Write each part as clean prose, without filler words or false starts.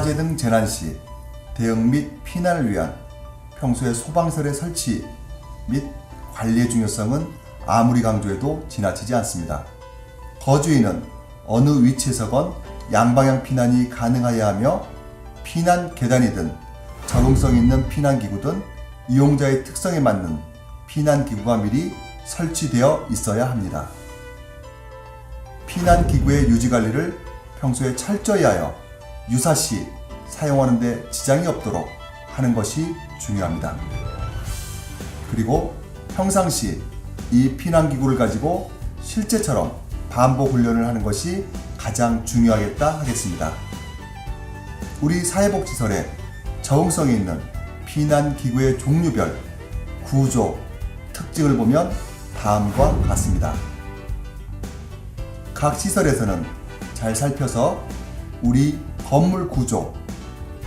화재 등 재난 시 대응 및 피난을 위한 평소의 소방설의 설치 및 관리의 중요성은 아무리 강조해도 지나치지 않습니다. 거주인은 어느 위치에서건 양방향 피난이 가능하여야 하며 피난 계단이든 적응성 있는 피난기구든 이용자의 특성에 맞는 피난기구가 미리 설치되어 있어야 합니다. 피난기구의 유지관리를 평소에 철저히 하여 유사시 사용하는 데 지장이 없도록 하는 것이 중요합니다. 그리고 평상시 이 피난기구를 가지고 실제처럼 반복 훈련을 하는 것이 가장 중요하겠다 하겠습니다. 우리 사회복지설에 적응성이 있는 피난기구의 종류별, 구조, 특징을 보면 다음과 같습니다. 각 시설에서는 잘 살펴서 우리 건물 구조,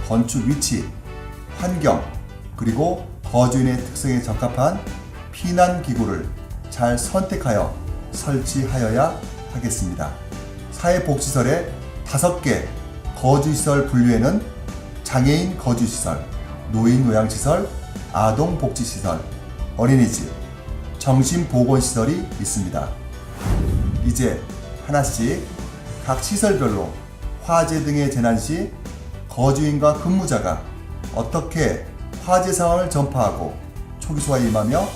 건축 위치, 환경, 그리고 거주인의 특성에 적합한 피난기구를 잘 선택하여 설치하여야 하겠습니다. 사회복지설의 5개 거주시설 분류에는 장애인 거주시설, 노인 요양시설, 아동복지시설, 어린이집, 정신보건시설이 있습니다. 이제 하나씩 각 시설별로 화재 등의 재난 시 거주인과 근무자가 어떻게 화재 상황을 전파하고 초기소에 임하며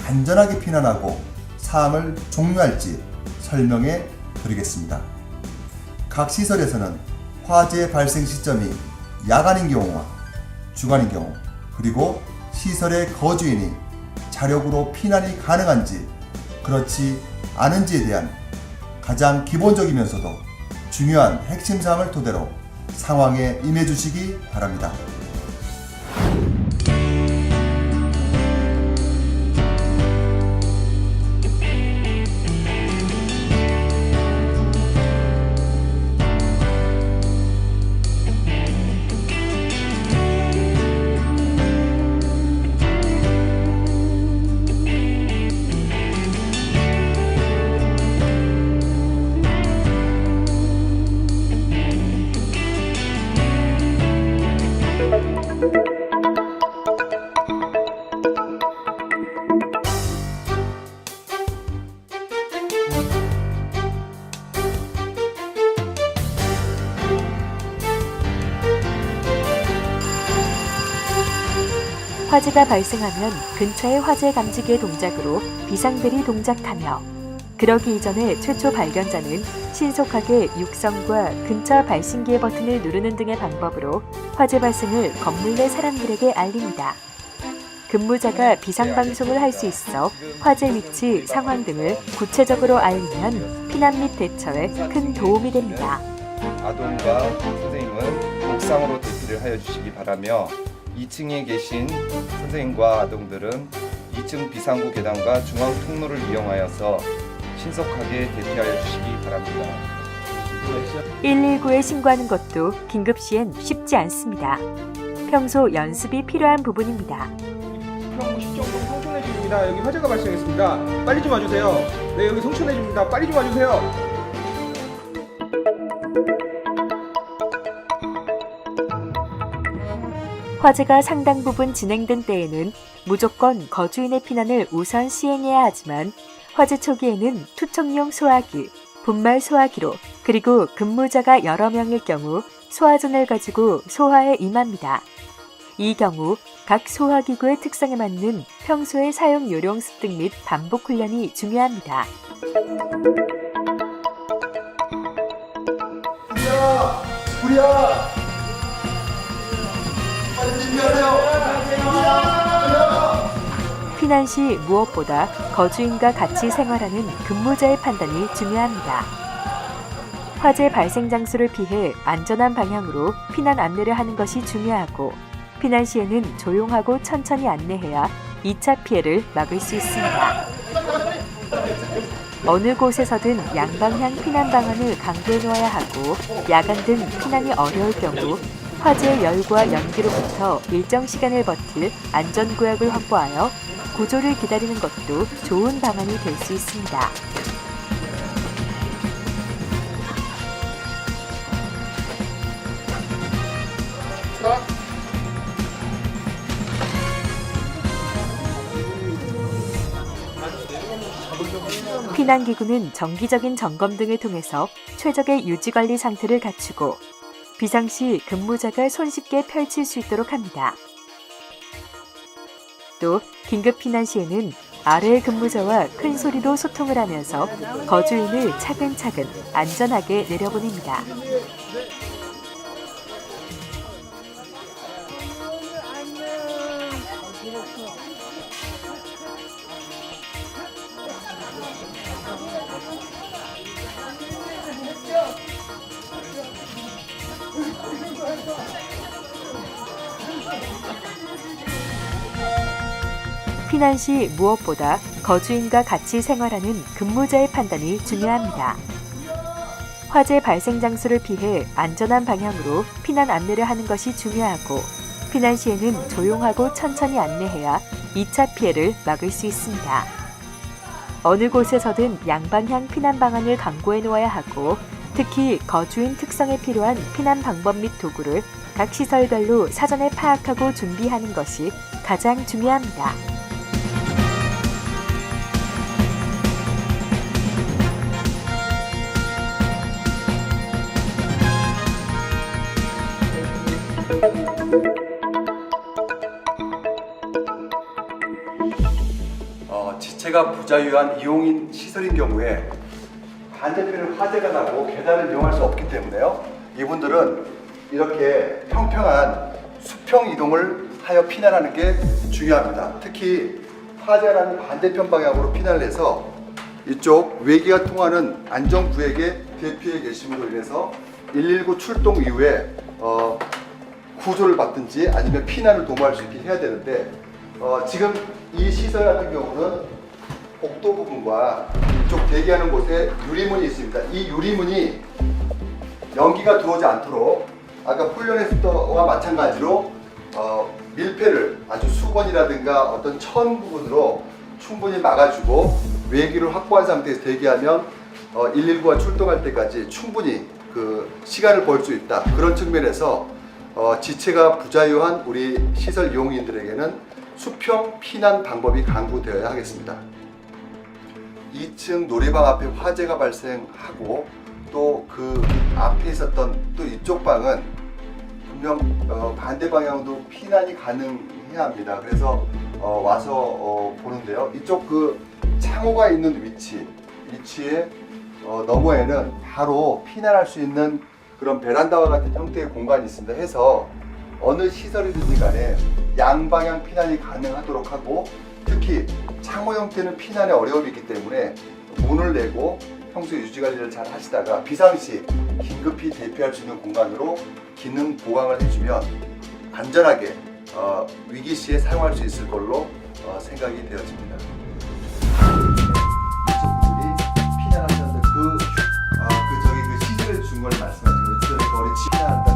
안전하게 피난하고 사항을 종료할지 설명해 드리겠습니다. 각 시설에서는 화재 발생 시점이 야간인 경우와 주간인 경우, 그리고 시설의 거주인이 자력으로 피난이 가능한지 그렇지 않은지에 대한 가장 기본적이면서도 중요한 핵심 사항을 토대로 상황에 임해 주시기 바랍니다. 화재가 발생하면 근처의 화재 감지기의 동작으로 비상벨이 동작하며, 그러기 이전에 최초 발견자는 신속하게 육성과 근처 발신기의 버튼을 누르는 등의 방법으로 화재 발생을 건물 내 사람들에게 알립니다. 근무자가 비상방송을 할 수 있어 화재 위치, 상황 등을 구체적으로 알리면 피난 및 대처에 큰 도움이 됩니다. 아동과 선생님은 옥상으로 대피를 하여 주시기 바라며 2층에 계신 선생님과 아동들은 2층 비상구 계단과 중앙 통로를 이용하여서 신속하게 대피하여 주시기 바랍니다. 119에 신고하는 것도 긴급 시엔 쉽지 않습니다. 평소 연습이 필요한 부분입니다. 평구 10정도 성촌해집니다. 여기 화재가 발생했습니다. 빨리 좀 와주세요. 네, 여기 성촌해집니다. 빨리 좀 와주세요. 화재가 상당 부분 진행된 때에는 무조건 거주인의 피난을 우선 시행해야 하지만, 화재 초기에는 투척용 소화기, 분말 소화기로, 그리고 근무자가 여러 명일 경우 소화전을 가지고 소화에 임합니다. 이 경우 각 소화기구의 특성에 맞는 평소의 사용 요령 습득 및 반복 훈련이 중요합니다. 우리야! 피난 시 무엇보다 거주인과 같이 생활하는 근무자의 판단이 중요합니다. 화재 발생 장소를 피해 안전한 방향으로 피난 안내를 하는 것이 중요하고, 피난 시에는 조용하고 천천히 안내해야 2차 피해를 막을 수 있습니다. 어느 곳에서든 양방향 피난 방안을 강구해 놓아야 하고, 야간 등 피난이 어려울 경우 화재의 열과 연기로부터 일정 시간을 버틸 안전구역을 확보하여 구조를 기다리는 것도 좋은 방안이 될 수 있습니다. 피난기구는 정기적인 점검 등을 통해서 최적의 유지관리 상태를 갖추고 비상시 근무자가 손쉽게 펼칠 수 있도록 합니다. 또 긴급 피난 시에는 아래의 근무자와 큰 소리로 소통을 하면서 거주인을 차근차근 안전하게 내려보냅니다. 피난 시 무엇보다 거주인과 같이 생활하는 근무자의 판단이 중요합니다. 화재 발생 장소를 피해 안전한 방향으로 피난 안내를 하는 것이 중요하고 피난 시에는 조용하고 천천히 안내해야 2차 피해를 막을 수 있습니다. 어느 곳에서든 양방향 피난 방안을 강구해 놓아야 하고 특히 거주인 특성에 필요한 피난 방법 및 도구를 각 시설별로 사전에 파악하고 준비하는 것이 가장 중요합니다. 지체가 부자유한 이용인 시설인 경우에 반대편에 화재가 나고 계단을 이용할 수 없기 때문에요. 이분들은 이렇게 평평한 수평 이동을 하여 피난하는 게 중요합니다. 특히 화재가 나는 반대편 방향으로 피난을 해서 이쪽 외기가 통하는 안전구역에 대피해 계심으로 인해서 119 출동 이후에 구조를 받든지 아니면 피난을 도모할 수 있게 해야 되는데 지금 이 시설 같은 경우는 복도 부분과 이쪽 대기하는 곳에 유리문이 있습니다. 이 유리문이 연기가 들어오지 않도록 아까 훈련에서와 마찬가지로 밀폐를 아주 수건이라든가 어떤 천 부분으로 충분히 막아주고 외기를 확보한 상태에서 대기하면 119가 출동할 때까지 충분히 그 시간을 벌 수 있다. 그런 측면에서 지체가 부자유한 우리 시설 이용인들에게는 수평 피난 방법이 강구되어야 하겠습니다. 2층 노래방 앞에 화재가 발생하고 또 그 앞에 있었던 또 이쪽 방은 분명 반대 방향도 피난이 가능해야 합니다. 그래서 와서 보는데요. 이쪽 그 창호가 있는 위치에 너머에는 바로 피난할 수 있는 그런 베란다와 같은 형태의 공간이 있습니다. 해서 어느 시설이든지 간에 양방향 피난이 가능하도록 하고 특히 창호 형태는 피난에 어려움이 있기 때문에 문을 내고 평소 유지관리를 잘 하시다가 비상시 긴급히 대피할 수 있는 공간으로 기능 보강을 해주면 안전하게 위기 시에 사용할 수 있을 걸로 생각이 되어집니다. 피난하셨는데 그 시설을 준 걸 말씀하신 거죠. 거리 피난한다.